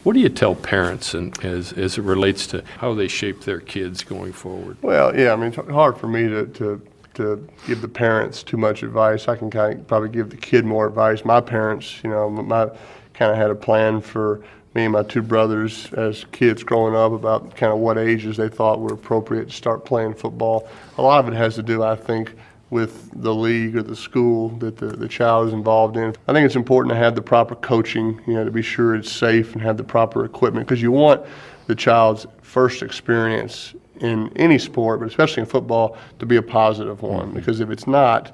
What do you tell parents as it relates to how they shape their kids going forward? Well, yeah, I mean, it's hard for me to give the parents too much advice. I can kind of probably give the kid more advice. My parents, kind of had a plan for me and my two brothers as kids growing up about kind of what ages they thought were appropriate to start playing football. A lot of it has to do, I think, with the league or the school that the child is involved in. I think it's important to have the proper coaching, to be sure it's safe and have the proper equipment, because you want the child's first experience in any sport, but especially in football, to be a positive one. Because if it's not,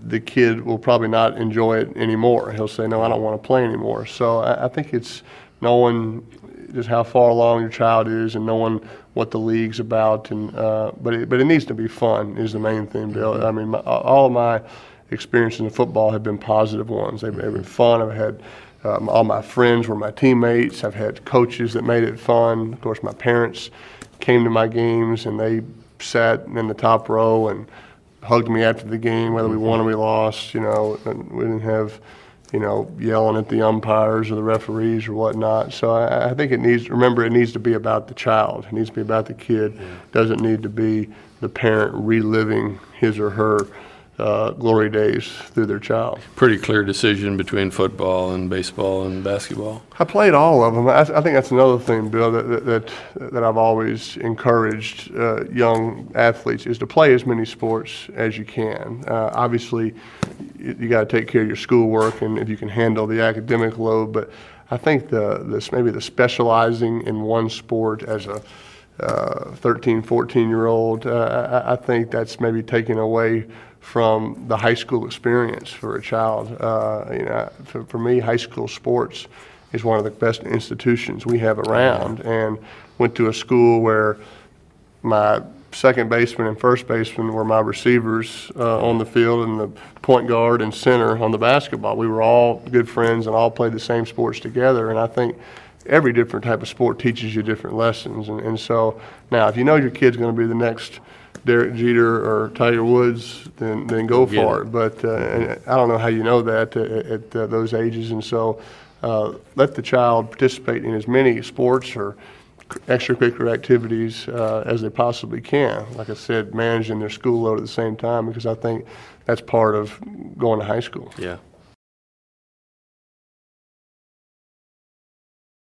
the kid will probably not enjoy it anymore. He'll say, no, I don't want to play anymore. So I think it's knowing just how far along your child is and knowing what the league's about, and but it needs to be fun is the main thing, Bill. I mean, all of my experiences in football have been positive ones. They've been fun. I've had all my friends were my teammates. I've had coaches that made it fun. Of course, my parents came to my games and they sat in the top row and hugged me after the game, whether we won or we lost. And we didn't have yelling at the umpires or the referees or whatnot. So I think it needs to be about the child. It needs to be about the kid. It doesn't need to be the parent reliving his or her glory days through their child. Pretty clear decision between football and baseball and basketball. I played all of them. I think that's another thing, Bill, that I've always encouraged young athletes is to play as many sports as you can. Obviously, you got to take care of your schoolwork and if you can handle the academic load. But I think maybe the specializing in one sport as a 13, 14-year-old, I think that's maybe taken away from the high school experience for a child. For me, high school sports is one of the best institutions we have around, and went to a school where my second baseman and first baseman were my receivers on the field, and the point guard and center on the basketball. We were all good friends and all played the same sports together, and I think every different type of sport teaches you different lessons. And so now if you know your kid's going to be the next Derek Jeter or Tiger Woods, then go for it. But I don't know how you know that at those ages. And so let the child participate in as many sports or extracurricular activities as they possibly can. Like I said, managing their school load at the same time, because I think that's part of going to high school. Yeah.